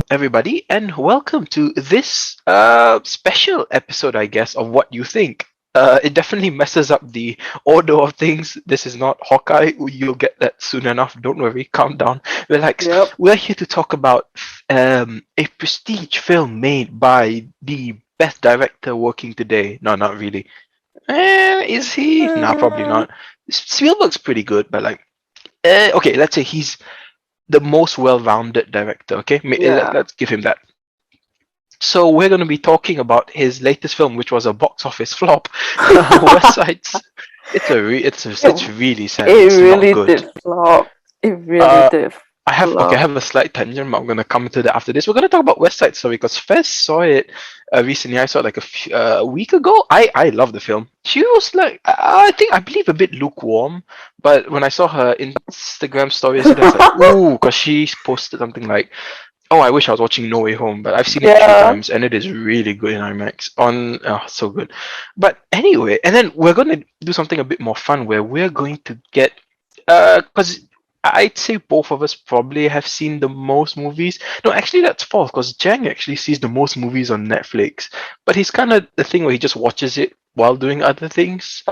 everybody, and welcome to this special episode, I guess, of What You Think. It definitely messes up the order of things. This is not Hawkeye. You'll get that soon enough. Don't worry, calm down, relax. Yep. We're here to talk about a prestige film made by the best director working today. No, not really. Is he? Nah, probably Uh, not. Spielberg's pretty good, but like, okay, let's say he's the most well-rounded director. Okay, yeah. let's give him that. So we're going to be talking about his latest film, which was a box office flop, West Side's. It's It, really sad. it It's not really good. did flop. It really Uh, did I flop. have a slight tangent, but I'm going to come to that after this. We're going to talk about West Side Story because Fez saw it recently. I saw it like a week ago. I love the film. She was like, I believe a bit lukewarm, but when I saw her Instagram story yesterday, I was like, ooh, because she posted something like, oh, I wish I was watching No Way Home, but I've seen it three Yeah. times and it is really good in IMAX. So good. But anyway, and then we're going to do something a bit more fun where we're going to get, because I'd say both of us probably have seen the most movies. No, actually, that's false because Jang actually sees the most movies on Netflix, but he's kind of the thing where he just watches it while doing other things.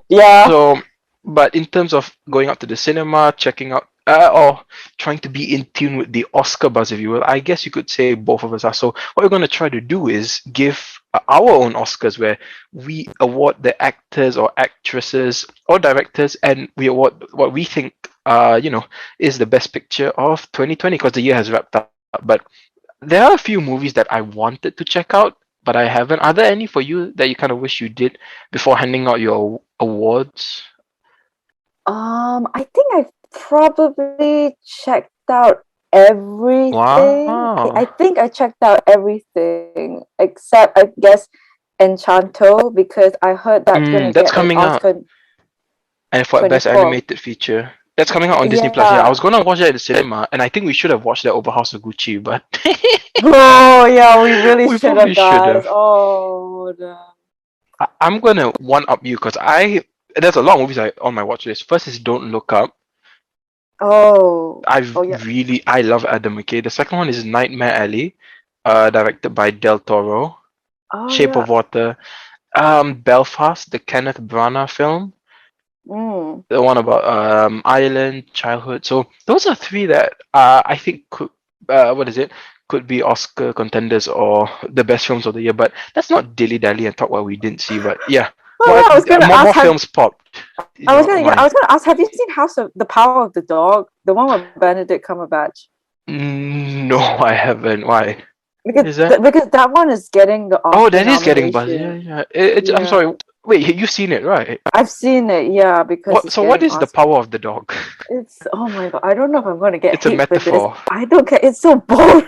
Yeah. So, but in terms of going out to the cinema, checking out, or trying to be in tune with the Oscar buzz, if you will, I guess you could say both of us are. So, what we're going to try to do is give our own Oscars where we award the actors or actresses or directors, and we award what we think, is the best picture of 2020 because the year has wrapped up. But there are a few movies that I wanted to check out, but I haven't. Are there any for you that you kind of wish you did before handing out your awards? I think I probably checked out everything. I Wow. think I checked out everything except I guess Enchanto because I heard that's gonna That's get an coming out. Oscar And for best 24. animated feature. That's coming out on Disney Plus. Yeah, I Yeah. was gonna watch that at the cinema, and I think we should have watched that over House of Gucci, but Oh yeah, we really we should probably have, should guys. have. Oh, I'm gonna one up you because there's a lot of movies on my watch list. First is Don't Look Up. oh, oh yeah, I love Adam McKay. The second one is Nightmare Alley, directed by Del Toro. oh Shape yeah. of Water. Belfast, the Kenneth Branagh film. Mm. The one about Ireland, childhood. So those are three that I think could what is it? Could be Oscar contenders or the best films of the year. But let's not dilly dally and talk what we didn't see. But yeah, Oh what yeah, I was gonna more ask. films popped? I Why? was gonna ask. Have you seen House of the Power of the Dog, the one with Benedict Cumberbatch? No, I haven't. Why? Is that? Because that one is getting the Oh, Oscar that is getting buzz. Yeah, nomination. yeah. I'm Yeah, sorry. Wait, you've seen it, right? I've seen it. Yeah, because What? it's So what getting is the Oscar. power of the dog? It's oh my god. I don't know if I'm gonna get It's a hate for this. metaphor. I don't care. It's so boring.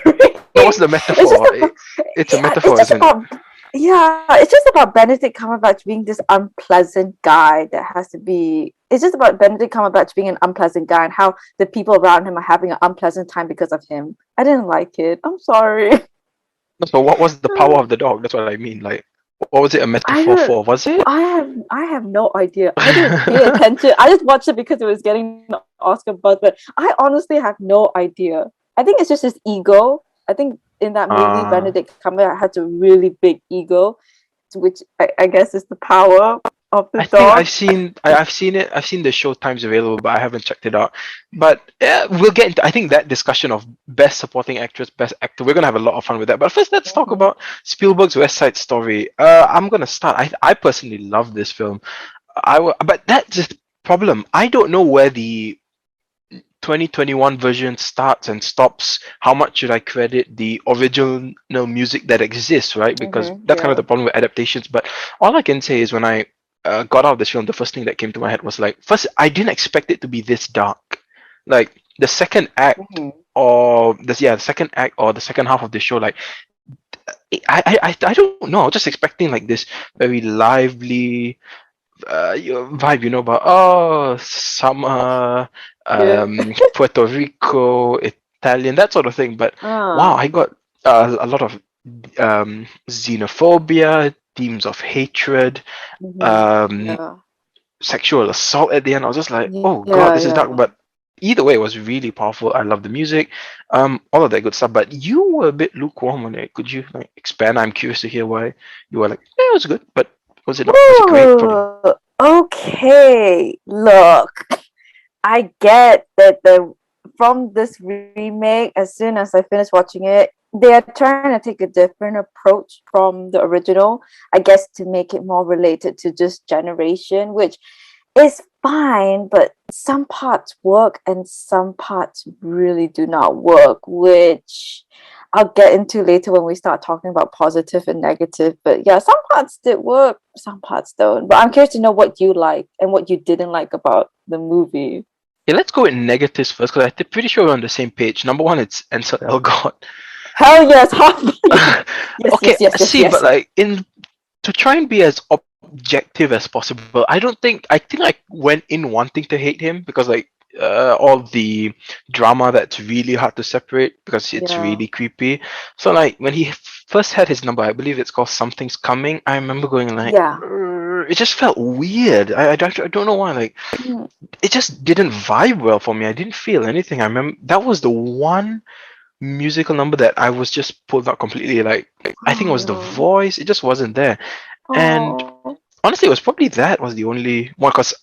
No, what's the It's just metaphor? about It's a yeah. It's metaphor, just isn't it? about yeah. It's just about Benedict Cumberbatch being this unpleasant guy that has to be. It's just about Benedict Cumberbatch being an unpleasant guy and how the people around him are having an unpleasant time because of him. I didn't like it. I'm sorry. So what was the power of the dog? That's what I mean. Like, what was it a I metaphor don't. for? Was it? I have no idea. I didn't pay attention. I just watched it because it was getting the Oscar buzz, but I honestly have no idea. I think it's just his ego. I think in that movie, uh, Benedict Cumberbatch had a really big ego, which I guess is the power of the I think dog. I've seen it. I've seen the show times available, but I haven't checked it out. But yeah, we'll get into I think that discussion of best supporting actress, best actor. We're gonna have a lot of fun with that. But first, let's talk Mhm. about Spielberg's West Side Story. I'm gonna start. I personally love this film. But that's the problem. I don't know where the 2021 version starts and stops. How much should I credit the original music that exists, right? Because that's kind of Yeah. the problem with adaptations. But all I can say is when I got out of this film, the first thing that came to my head was like, first, I didn't expect it to be this dark. Like the second act, Mhm. the second act or the second half of the show, like I don't know. I was just expecting like this very lively vibe, about summer, Yeah. Puerto Rico, Italian, that sort of thing. But wow, Ah. I got a lot of xenophobia, themes of hatred, um, Yeah. sexual assault at the end. I was just like, oh god, Yeah. this is dark. Yeah. But either way, it was really powerful. I love the music, all of that good stuff. But you were a bit lukewarm on it. Could you like expand? I'm curious to hear why you were like, yeah, it was good, but was it not? Was it great? Probably. Ooh, okay. Look, I get that the from this remake, as soon as I finish watching it, they are trying to take a different approach from the original, I guess, to make it more related to just generation, which is fine, but some parts work and some parts really do not work, which I'll get into later when we start talking about positive and negative. But yeah, some parts did work, some parts don't. But I'm curious to know what you like and what you didn't like about the movie. Yeah, let's go with negatives first because I'm pretty sure we're on the same page. Number one, it's Ansel Elgort. Hell yes, half yes, Okay, yes, yes, yes, see, but yes. like in to try and be as objective as possible, I think I went in wanting to hate him because like all the drama that's really hard to separate because it's Yeah. really creepy. So like when he first had his number, I believe it's called Something's Coming. I remember going like, Yeah. It just felt weird. I don't know why. Like Mm. it just didn't vibe well for me. I didn't feel anything. I remember that was the one musical number that I was just pulled out completely. Like I think it was the Oh, voice. It just wasn't there. And oh. honestly, it was probably that was the only one because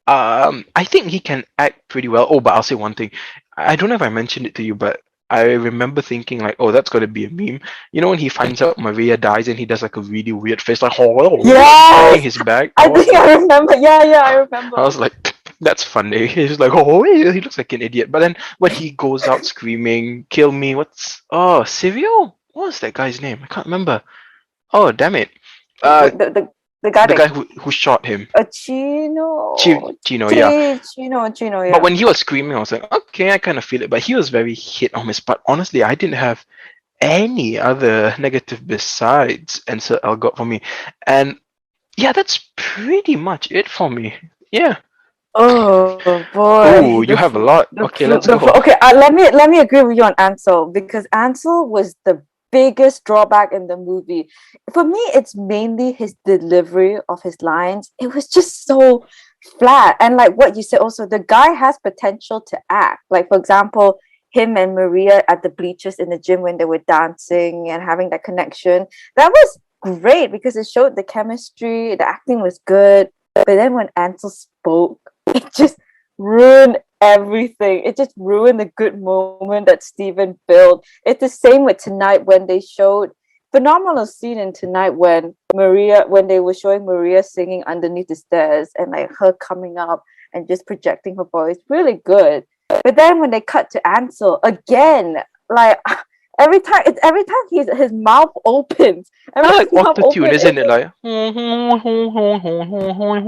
I think he can act pretty well. Oh, but I'll say one thing. I don't know if I mentioned it to you, but I remember thinking like, oh, that's gonna be a meme. You know when he finds out Maria dies and he does like a really weird face, like oh, cracking Yes, his back. I think I remember. Yeah, yeah, I I remember. was like, that's funny. He's like, oh, he looks like an idiot. But then when he goes out screaming, "Kill me!" Civil? What was that guy's name? I can't remember. Oh, damn it. Uh, The guy the that guy who shot him. Chino, Chino, yeah. Chino, But yeah. when he was screaming, I was like, okay, I kind of feel it. But he was very hit on miss. But honestly, I didn't have any other negative besides Ansel Elgort for me. And yeah, that's pretty much it for me. Yeah. Oh Oh, boy, you have a lot. Okay, let's go. okay. Let me agree with you on Ansel because Ansel was the biggest drawback in the movie. For me, it's mainly his delivery of his lines. It was just so flat, and like what you said, also the guy has potential to act. Like for example, him and Maria at the bleachers in the gym when they were dancing and having that connection. That was great because it showed the chemistry. The acting was good. But then when Ansel spoke, it just ruined everything. It just ruined the good moment that Steven built. It's the same with tonight when they showed phenomenal scene in tonight when they were showing Maria singing underneath the stairs and like her coming up and just projecting her voice. Really good. But then when they cut to Ansel again, like every time his mouth opens. Every Kind of time like his mouth auto tune, opens, isn't it's it? like Like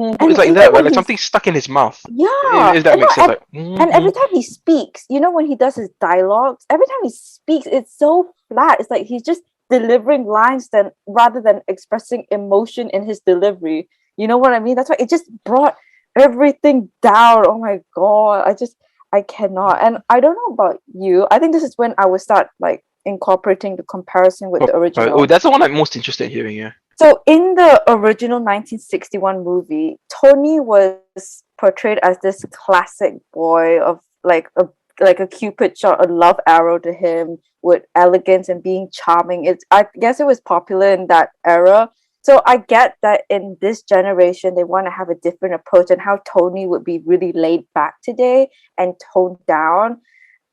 it's and like even that, right? when Like he's something stuck in his mouth. yeah, If that and no, makes sense, like and every time he speaks, you know, when he does his dialogues, every time he speaks, it's so flat. It's like he's just delivering lines then rather than expressing emotion in his delivery. You know what I mean? That's why it just brought everything down. Oh my god, I cannot. And I don't know about you. I think this is when I would start like incorporating the comparison with the oh, original. that's the one I'm most interested in hearing. Yeah. So in the original 1961 movie, Tony was portrayed as this classic boy of like a cupid shot a love arrow to him with elegance and being charming. It's I guess it was popular in that era. So I get that in this generation they want to have a different approach and how Tony would be really laid back today and toned down.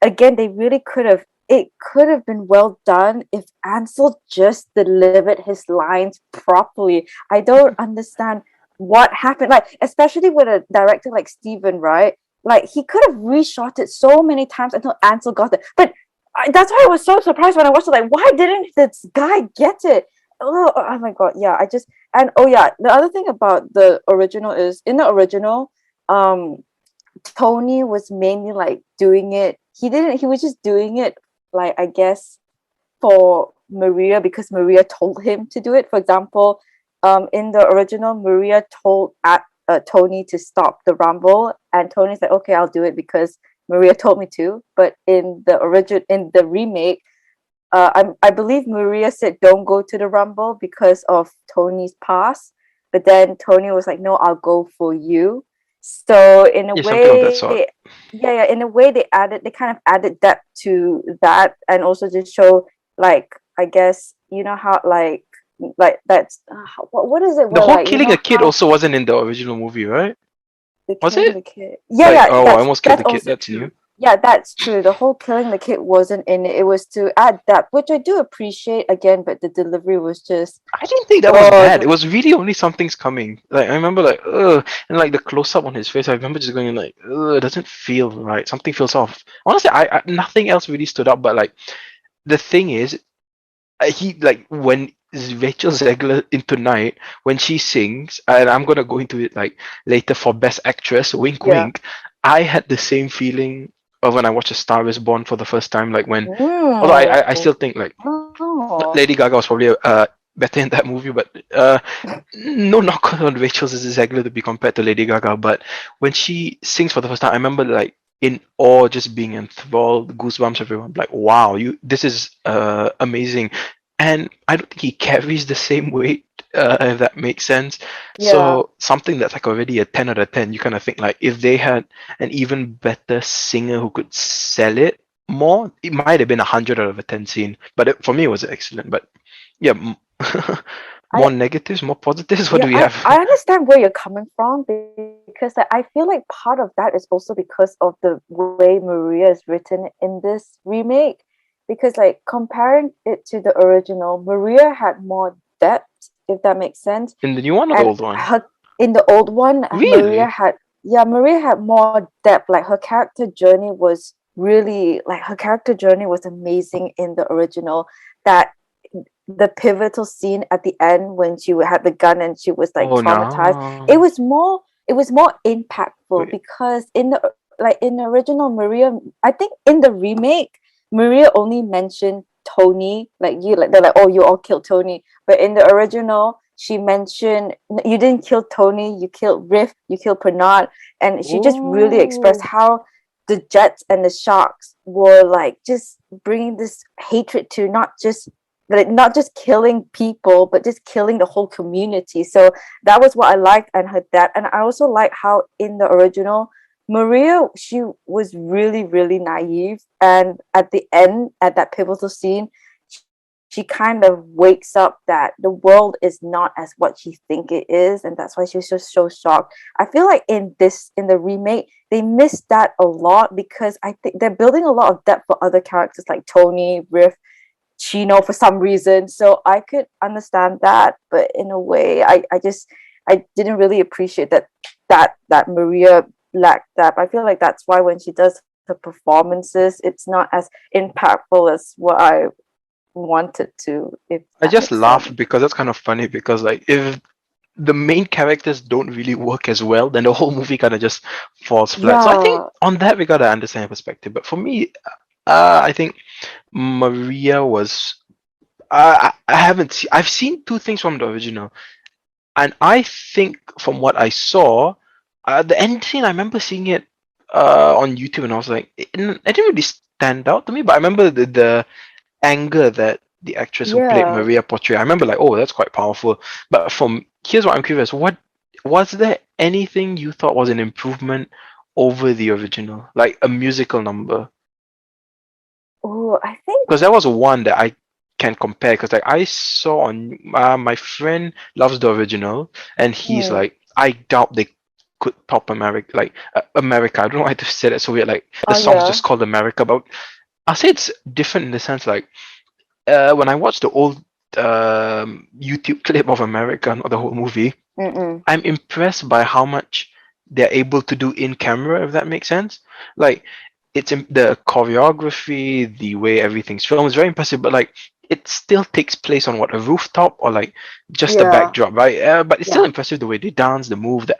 Again, they really could have it could have been well done if Ansel just delivered his lines properly. I don't understand what happened. Like, especially with a director like Steven, right? Like he could have reshot it so many times until Ansel got it. But that's why I was so surprised when I watched it. Like, why didn't this guy get it? Oh my god, yeah. I just and oh yeah, the other thing about the original is in the original, um, Tony was mainly like doing it. He was just doing it, like, I guess, for Maria because Maria told him to do it. For example, in the original, Maria told Tony to stop the rumble, and Tony's like, okay, I'll do it because Maria told me to. But in the remake, I believe Maria said don't go to the rumble because of Tony's past. But then Tony was like, no, I'll go for you. So in a Yeah, something of that way, sort. in a way they kind of added depth to that, and also just show, like, I guess, you know how, like that's what is it The where, whole like, you killing know a kid how also wasn't in the original movie, right? the Was killing it? the kid, Like, oh, I almost killed that's the kid. also That's new. true. Yeah, that's true. The whole killing the kid wasn't in it. It was to add depth, which I do appreciate again, but the delivery was just, I didn't think that was oh, bad. It was really only something's coming. Like I remember, like, and like the close up on his face. I remember just going like, it doesn't feel right. Something feels off. Honestly, I nothing else really stood up. But like the thing is, he like when Rachel Zegler in Tonight when she sings, and I'm gonna go into it like later for Best Actress. Wink, yeah. wink. I had the same feeling of when I watched A Star Is Born for the first time. Like when, although I still think like Oh. Lady Gaga was probably better in that movie, but no knock on Rachel Zegler to be compared to Lady Gaga. But when she sings for the first time, I remember like in awe, just being enthralled, goosebumps everyone. Like, wow, this is amazing. And I don't think he carries the same weight, if that makes sense. Yeah. So something that's like already a 10 out of 10, you kind of think like if they had an even better singer who could sell it more, it might have been 100 out of a 10 scene. But for me, it was excellent. But yeah, more I negatives, more positives. What Yeah, do we I have? understand where you're coming from, because like, I feel like part of that is also because of the way Maria is written in this remake. Because like comparing it to the original, Maria had more depth, if that makes sense. In the new one or the And old one? her in the old one, Really? Maria had more depth. Like her character journey was really, like, her character journey was amazing in the original. That the pivotal scene at the end when she had the gun and she was like Oh traumatized, no. it was more impactful, Wait. because in the original Maria, I think in the remake, Maria only mentioned Tony, like, you like they're like, oh, you all killed Tony, but in the original she mentioned, you didn't kill Tony, you killed Riff, you killed Pernod. And she just really expressed Oh. how the Jets and the Sharks were like just bringing this hatred to not just killing people, but just killing the whole community. So that was what I liked and her dad. And I also like how in the original, Maria, she was really, really naive. And at the end, at that pivotal scene, she kind of wakes up that the world is not as what she think it is, and that's why she's just so shocked. I feel like in the remake they missed that a lot, because I think they're building a lot of depth for other characters like Tony, Riff, Chino for some reason. So I could understand that, but in a way, I didn't really appreciate that Maria lacked that. I feel like that's why when she does the performances, it's not as impactful as what I wanted to, if I that just makes sense. laugh because that's kind of funny because like if the main characters don't really work as well, then the whole movie kind of just falls flat. So I think Yeah, on that we gotta understand your perspective. But for me, I think Maria was. I haven't seen. I've seen two things from the original, and I think from what I saw, the end scene. I remember seeing it on YouTube, and I was like, it didn't really stand out to me. But I remember the anger that the actress who played yeah. Maria portrayed. I remember like, oh, that's quite powerful. But from here's what I'm curious: what was there anything you thought was an improvement over the original, like a musical number? Oh, I think, Because there was one that I can compare. Because like I saw on my friend loves the original, and he's hmm, like, I doubt they could top America, like America. I don't know why to say that so weird. Like the oh song's yeah, just called America, but I'll say it's different in the sense like when I watched the old YouTube clip of America, not the whole movie, mm-mm. I'm impressed by how much they're able to do in camera, if that makes sense. Like, the choreography, the way everything's filmed is very impressive, but like, it still takes place on what, a rooftop or like just a Yeah, backdrop, right? But it's still yeah. impressive the way they dance, the move,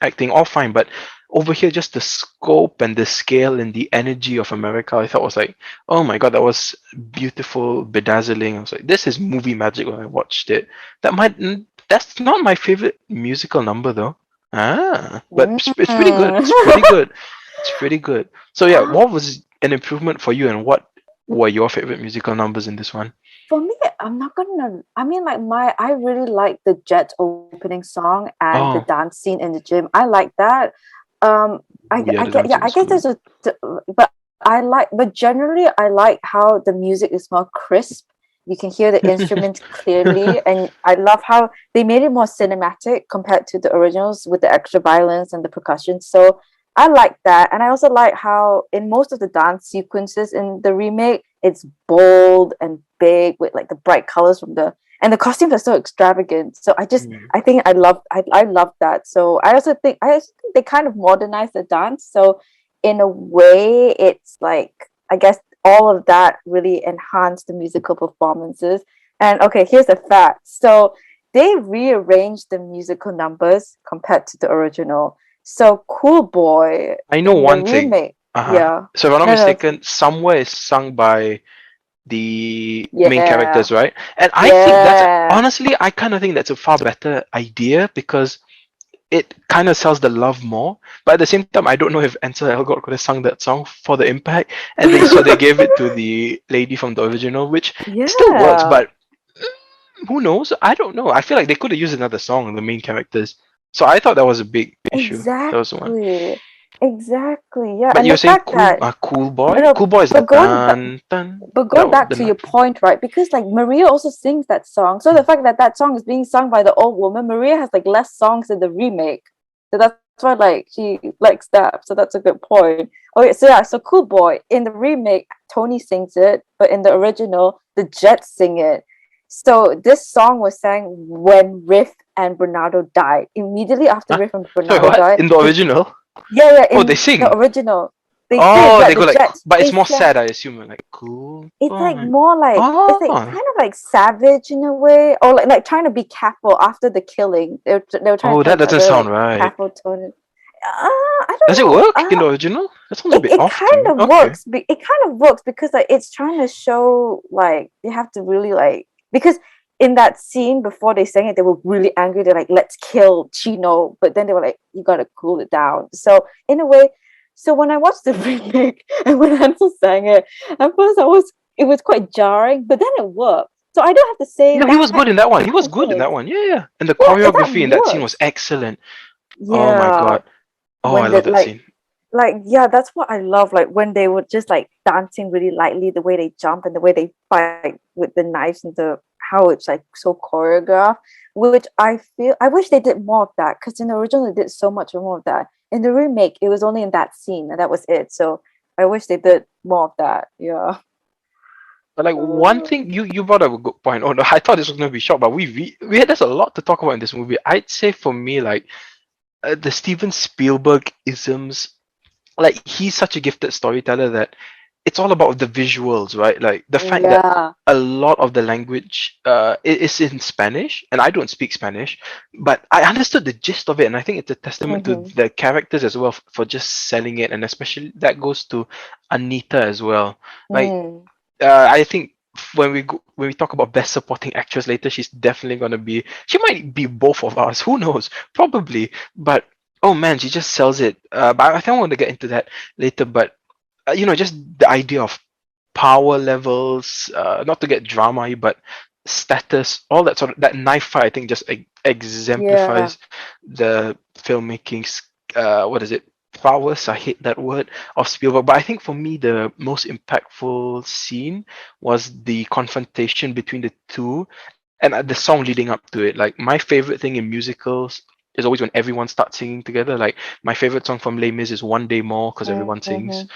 acting, all fine. But over here, just the scope and the scale and the energy of America, I thought was like, oh my god, that was beautiful, bedazzling. I was like, this is movie magic when I watched it. That's not my favorite musical number though. But it's pretty good. Mm. It's pretty good. It's pretty good. So yeah, Ah, what was an improvement for you, and what were your favorite musical numbers in this one? for me, I'm not gonna. I mean, like, I really like the Jet opening song and the Oh, dance scene in the gym. I like that. Yeah, I the get, yeah, dancing I was guess cool. there's but but generally I like how the music is more crisp. You can hear the instruments clearly, and I love how they made it more cinematic compared to the originals with the extra violence and the percussion. So I like that, and I also like how in most of the dance sequences in the remake, it's bold and big with like the bright colors from the and the costumes are so extravagant. So Mm. I think I love that. So I also think they kind of modernized the dance. So in a way, it's like I guess all of that really enhanced the musical performances. And okay, here's a fact. So they rearranged the musical numbers compared to the original. So Cool Boy I know in the one thing. remake, Uh-huh. yeah. So if I'm not No, no, mistaken, somewhere is sung by the main yeah, characters, right? And I think that's yeah. honestly, I kind of think that's a far better idea because it kind of sells the love more. But at the same time, I don't know if Ansel Elgort could have sung that song for the impact, and they gave it to the lady from the original, which still works. Yeah, But who knows? I don't know. I feel like they could have used another song, the main characters. So I thought that was a big issue. That was the one. exactly. Exactly. Yeah. But And you're the saying fact that cool boy? no, Cool boy is but like dun dun. going back The to your night. point, right? Because like Maria also sings that song. So the fact that that song is being sung by the old woman, Maria has like less songs in the remake. So that's why like she likes that. So that's a good point. Okay, so yeah, so Cool Boy in the remake, Tony sings it, but in the original, the Jets sing it. So this song was sang when Riff and Bernardo died. Immediately after Huh? Riff and Sorry, Bernardo what? died, In the original? yeah, yeah, Oh, they in the sing. original, they sing, Oh, yeah, they the go like, Jets. but They it's more sang. sad, I assume. Like, cool It's like boy. more like it's like Oh, kind of like savage in a way, or like trying to be careful after the killing. They were trying to oh, tell that each doesn't other sound like right. careful tone. I don't Does it know. work in the original? That sounds a bit It off to kind me. of Okay. works. It kind of works because like it's trying to show like you have to really like because in that scene before they sang it, they were really angry. They're like, "Let's kill Chino," but then they were like, "You gotta cool it down." So in a way, so when I watched the remake and when Hansel sang it, at first it was quite jarring, but then it worked. So I don't have to say No, he that was good in that one. it He kind was of good in that works. one. Yeah, yeah. And the Yeah, that choreography in that scene was works. excellent. Oh my Yeah, god. Oh, I when love the that scene. yeah, that's what I love, like when they were just like dancing really lightly, the way they jump and the way they fight with the knives and the how it's like so choreographed, which I feel I wish they did more of that because in the original they did so much more of that. In the remake it was only in that scene and that was it, so I wish they did more of that. Yeah. But like one thing you brought up a good point. Oh no, I thought this was gonna be short, but we had there's a lot to talk about in this movie. I'd say for me, like the Steven Spielberg isms, like he's such a gifted storyteller that it's all about the visuals, right? Like the fact that Yeah. a lot of the language is in Spanish, and I don't speak Spanish, but I understood the gist of it, and I think it's a testament to Mm-hmm. the characters as well for just selling it, and especially that goes to Anita as well. Like Mm. I think when we talk about best supporting actress later, she's definitely gonna be. She might be both of us. Who knows? Probably. But oh man, she just sells it. But I think I want to get into that later. But just the idea of power levels. Not to get drama, but status, all that sort of that knife fight. I think just Yeah. exemplifies the filmmaking's what is it? Prowess. I hate that word of Spielberg, but I think for me the most impactful scene was the confrontation between the two and the song leading up to it. Like my favorite thing in musicals is always when everyone starts singing together. Like my favorite song from Les Mis is One Day More because everyone sings. Mm-hmm.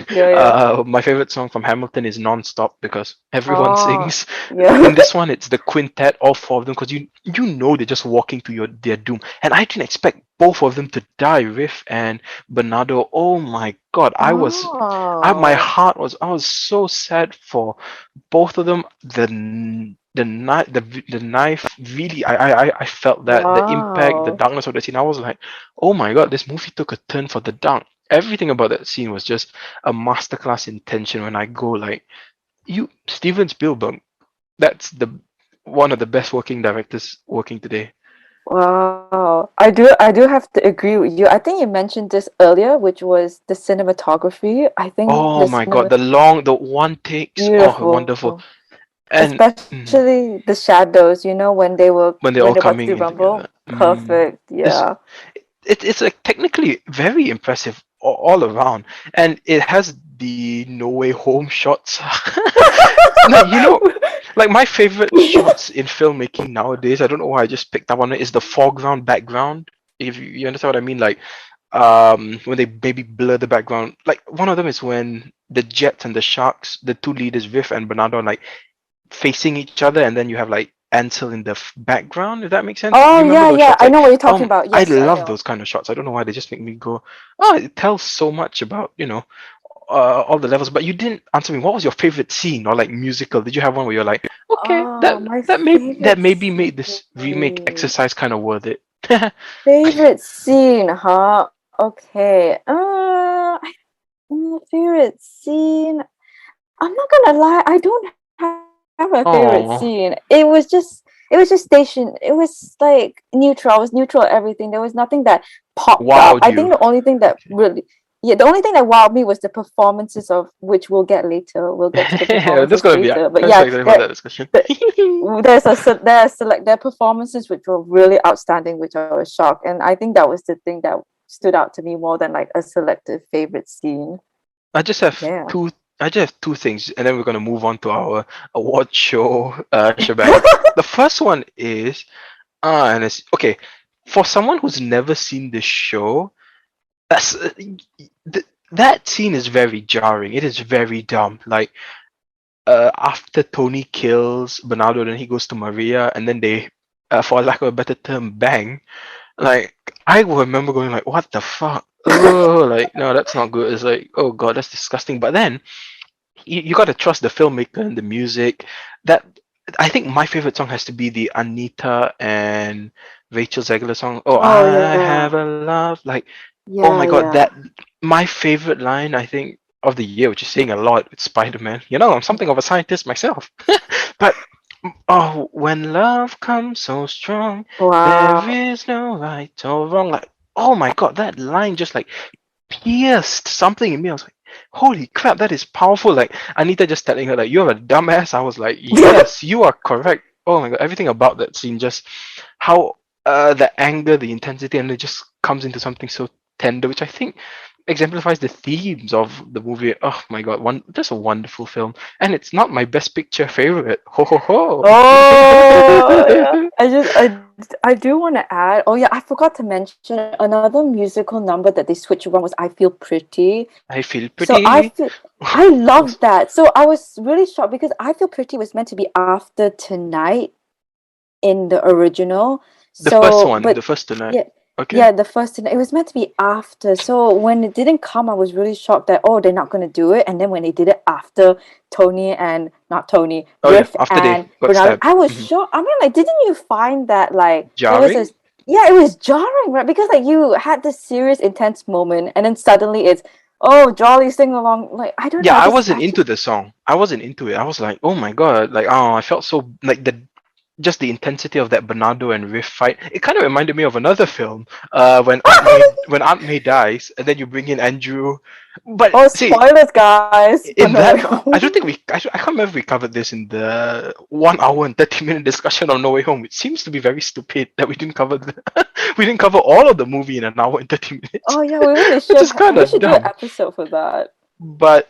Yeah, yeah. My favorite song from Hamilton is Non-Stop because everyone Oh, sings. yeah. In this one, it's the quintet, all four of them, because you know they're just walking to their doom. And I didn't expect both of them to die, Riff and Bernardo. Oh my god, my Oh. heart was, I was so sad for both of them. The knife really, I felt that the impact, the Wow. darkness of the scene. I was like, oh my god, this movie took a turn for the dark. Everything about that scene was just a masterclass in tension. When I go like, Steven Spielberg, that's the one of the best working directors working today. Wow. I do have to agree with you. I think you mentioned this earlier, which was the cinematography. I think Oh the my god, cinema the one takes, oh wonderful. beautiful. And Especially the shadows, when they were when they're when all they were about to coming do in together. Rumble. Perfect. It's Yeah. it's like technically very impressive all around, and it has the No Way Home shots. No, like my favorite shots in filmmaking nowadays, I don't know why I just picked up on it, is the foreground background. If you understand what I mean, like when they maybe blur the background. Like one of them is when the Jets and the Sharks, the two leaders, Viv and Bernardo, are like facing each other, and then you have like Ansel in the background, if that makes sense. You Oh remember yeah, those yeah. shots? I Like, know what you're talking about. I Yes, I love know. those kind of shots. I don't know why they just make me go, oh, it tells so much about, all the levels. But you didn't answer me. What was your favorite scene or like musical? Did you have one where you're like, okay, Oh, my that favorite maybe made this remake scene. exercise kind of worth it? Favorite scene, huh? Okay. Favorite scene. I'm not gonna lie, I don't have a favorite Oh, scene. It was just station. It was like neutral. It was neutral everything. There was nothing that popped up. wowed I think you. the only thing that really, yeah, the only thing that wowed me was the performances of which we'll get later. We'll get to the That's performances gonna be. later. But I'm so yeah, excited about that discussion. there there are performances which were really outstanding, which I was shocked, and I think that was the thing that stood out to me more than like a selective favorite scene. I just have Yeah. two. I just have two things, and then we're gonna move on to our award show shebang. The first one is and it's okay for someone who's never seen this show. That's that scene is very jarring. It is very dumb. Like after Tony kills Bernardo, then he goes to Maria, and then they, for lack of a better term, bang. Like I remember going like, what the fuck? Oh, like no, that's not good. It's like, oh god, that's disgusting. But then you got to trust the filmmaker and the music. That I think my favorite song has to be the Anita and Rachel Zegler song. Oh, Oh I yeah. have a love. Like, oh my Yeah, god, yeah. that my favorite line I think of the year, which is saying a lot with Spider-Man. I'm something of a scientist myself. But oh, when love comes so strong, there Wow. is no right or wrong. Like, oh my god, that line just like pierced something in me. I was like, holy crap, that is powerful. Like Anita just telling her like, you're a dumbass. I was like, yes, you are correct. Oh my god, everything about that scene, just how the anger, the intensity, and it just comes into something so tender, which I think exemplifies the themes of the movie. Oh my god, just a wonderful film. And it's not my best picture favorite. Ho ho ho. Oh yeah. I do want to add. Oh yeah, I forgot to mention another musical number that they switched around was "I Feel Pretty." I feel So I pretty. feel I loved that. So I was really shocked because "I Feel Pretty" was meant to be after tonight in the original. The first So, one, but the first tonight. yeah, Okay. yeah, the first thing it was meant to be after. So when it didn't come, I was really shocked that oh, they're not going to do it. And then when they did it after Tony and not Tony, Oh yeah, Riff after they and got Bernardo, stabbed. I was Mhm. shocked. I mean, like, didn't you find that like there was a Jarring? yeah, it was jarring, right? Because like you had this serious, intense moment, and then suddenly it's oh, jolly sing along. Like I don't know, Yeah, I I just wasn't into the song. I wasn't into it. I was like, oh my god, like oh, I felt so like just the intensity of that Bernardo and Riff fight. It kind of reminded me of another film, when Aunt May dies, and then you bring in Andrew. But oh, see, spoilers, guys, for in No Way that, I don't Home. think I can't remember if we covered this in the 1 hour and 30 minute discussion on No Way Home. It seems to be very stupid that we didn't cover we didn't cover all of the movie in an hour and 30 minutes, Oh yeah, we really which should. is kind We of should do an dumb. episode for that. But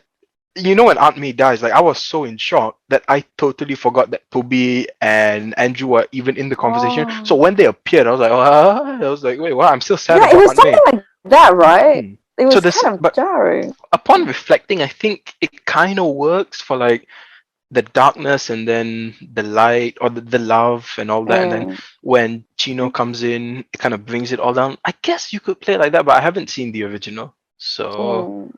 when Aunt May dies, like I was so in shock that I totally forgot that Toby and Andrew were even in the conversation. So Oh, when they appeared, I was like, I was like, wait, what? I'm still sad yeah, it about was Aunt May. something like that, right? Hmm. It So was this, kind of but jarring. upon reflecting, I think it kind of works for like the darkness and then the light or the love and all that. And then Mm. when Chino comes in, it kind of brings it all down. I guess you could play it like that, but I haven't seen the original. So,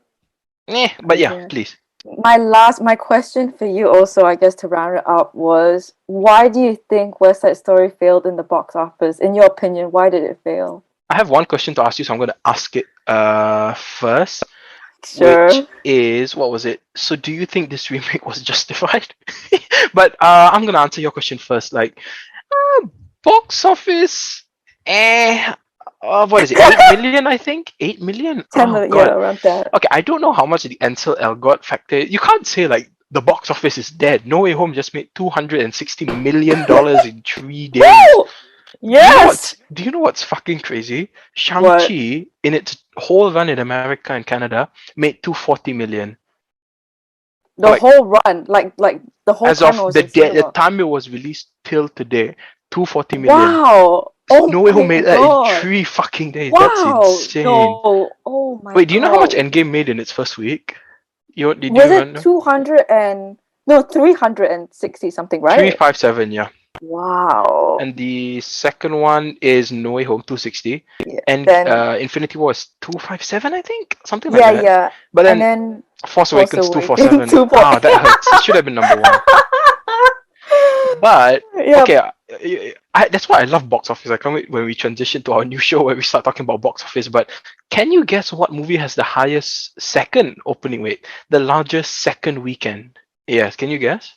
Mm. but yeah, Yeah. please. My question for you also, I guess, to round it up was, why do you think West Side Story failed in the box office? In your opinion, why did it fail? I have one question to ask you, so I'm going to ask it first, which Sure. is what was it? So, do you think this remake was justified? But I'm going to answer your question first. Like, box office, eh? What is it? 8 million, I think. 8 million. 10 Oh million, yeah, god. around that. Okay, I don't know how much the Ansel Elgort factor. You can't say like the box office is dead. No Way Home just made $260 million in 3 days. Woo! Yes. Do you know what's fucking crazy? What? Shang-Chi in its whole run in America and Canada made 240 million. The Like whole run, like the whole as time of it was in the cinema. time it was released till today, 240 million. Wow. Oh No Way Home my made that in god. 3 fucking days. That's Wow. insane. No. Oh my Wait, do you know how much god. Endgame made in its first week? Did Was you it remember? 200 and no 360 something, right? 357, yeah. Wow. And the second one is No Way Home 260, Yeah. and Then Infinity War is 257, I think, something like yeah, that. yeah. But And then then Force Force Awakens Awakens 247. 2 Ah, that hurts. It should have been number one. But Yep. okay, that's why I love box office. I can't wait when we transition to our new show where we start talking about box office. But can you guess what movie has the highest second opening weight, the largest second weekend? Yes, can you guess?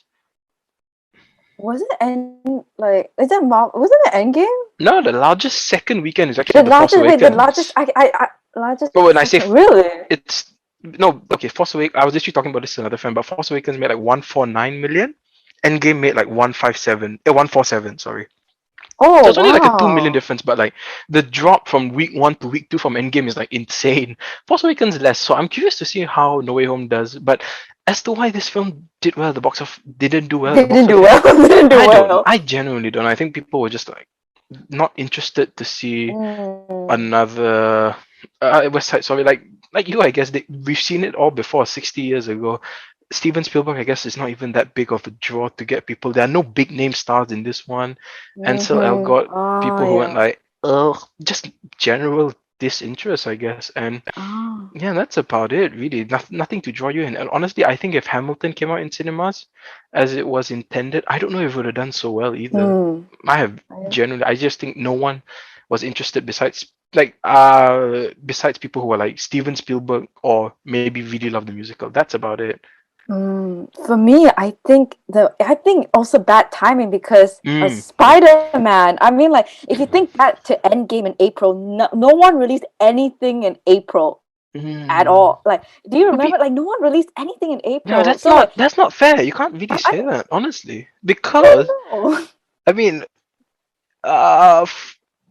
Was it like is it wasn't it Endgame? No, the largest second weekend is The actually The Force largest wait, the largest Awakens. I largest But when I say second really? it's no, okay, Force Awakens. I was actually talking about this to another friend, but Force Awakens made like 149 million. Endgame made like 147. Sorry. So Oh it's only like a 2 million wow. difference, but like the drop from week one to week two from Endgame is like insane. Force Awakens less, so I'm curious to see how No Way Home does. But as to why this film did well at the box office, didn't do well at the box Didn't do office, well. Didn't do I don't know. well. I genuinely don't know. I think people were just like not interested to see Mm, another West Side Story. Like you, I guess we've seen it all before. 60 years ago. Steven Spielberg, I guess, is not even that big of a draw to get people. There are no big name stars in this one. Ansel Elgort, Oh people who went yeah. like, oh, just general disinterest, I guess. And Oh. yeah, that's about it, really. Nothing to draw you in. And honestly, I think if Hamilton came out in cinemas as it was intended, I don't know if it would have done so well either. Hmm. I have I- generally, I just think no one was interested besides people who were like Steven Spielberg or maybe really love the musical. That's about it. For me, I think also bad timing because a Yeah. Spider-Man. I mean, like if you think back to Endgame in April, no one released anything in April at Mm. all. Like, do you But remember? Like, no one released anything in no, April. So like, that's not fair. You can't really I say that, honestly, I because don't know. I mean,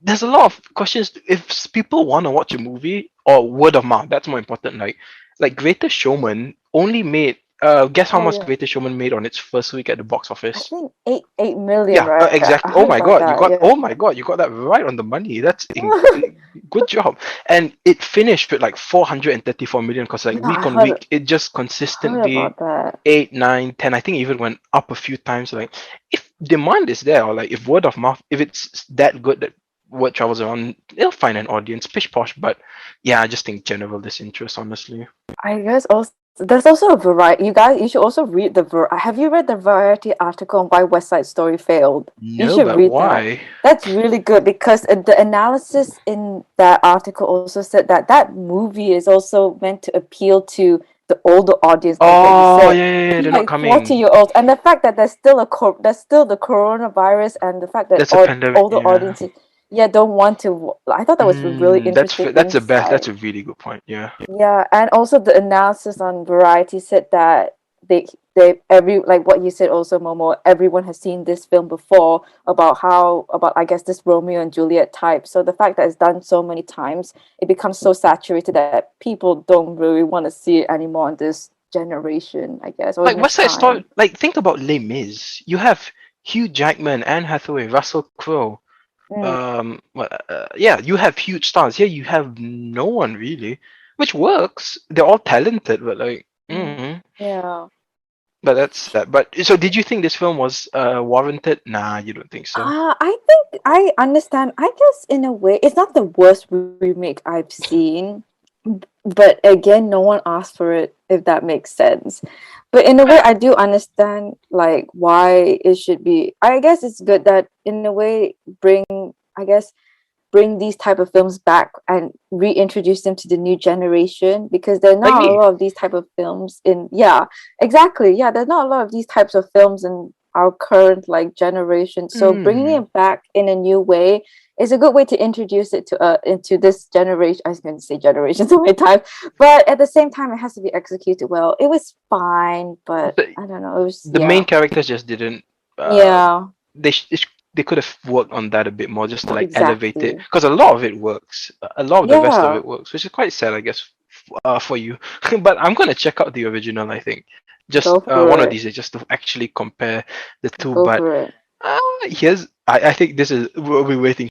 there's a lot of questions. If people want to watch a movie or word of mouth, that's more important. Like Greatest Showman only made. Guess how Oh much yeah, Greatest Showman made on its first week at the box I office? think 8 million, Yeah, right? I exactly. Oh heard my about God, that. Yeah. you got that right on the money. Good job. And it finished with like 434 million because like Yeah, week on week, it just I heard consistently about that. 8, 9, 10. I think it even went up a few times. Like if demand is there, or like if word of mouth, if it's that good that word travels around, it'll find an audience. Pish posh, but yeah, I just think general disinterest, honestly. I guess also there's also a variety. You should also read Have you read the Variety article on why West Side Story failed? You No, should but read that. why? That's really good because the analysis in that article also said that that movie is also meant to appeal to the older audience, like what you Oh said, yeah, yeah, yeah, they're not like 40 coming. year olds, and the fact that there's still the coronavirus, and the fact that That's a pandemic. older Yeah. audiences, yeah, don't want to. I thought that was a really interesting That's the best. insight. That's a really good point. Yeah. Yeah, and also the analysis on Variety said that they every like what you said also, Momo, everyone has seen this film before about I guess this Romeo and Juliet type. So the fact that it's done so many times, it becomes so saturated that people don't really want to see it anymore in this generation, I guess, or in Like this West Side time. Story. Like think about Les Mis. You have Hugh Jackman, Anne Hathaway, Russell Crowe. Mm, Yeah, you have huge stars. Here you have no one really, which works. They're all talented, but like, mm, yeah. but that's that. But so, did you think this film was warranted? Nah, you don't think so. I think I understand. I guess in a way, it's not the worst remake I've seen, but again, no one asked for it, if that makes sense. But in a way, I do understand like why it should be. I guess it's good that in a way I guess bring these type of films back and reintroduce them to the new generation because there are Like not a me. lot of these type of films in yeah, exactly, yeah, there's not a lot of these types of films in our current like generation, so bringing Hmm. it back in a new way is a good way to introduce it to into this generation. I was going to say generation so many times, but at the same time it has to be executed well. It was fine, but The, I don't know, it was the yeah, main characters just didn't. Uh, yeah, they they could have worked on that a bit more, just to like elevate it, Exactly. because a lot of it works. A lot of the rest of Yeah, it works, which is quite sad, I guess, for you. But I'm gonna check out the original. I think just go one for of it. these days, just to actually compare the two. Go But for it. here's, I think this is, we'll be waiting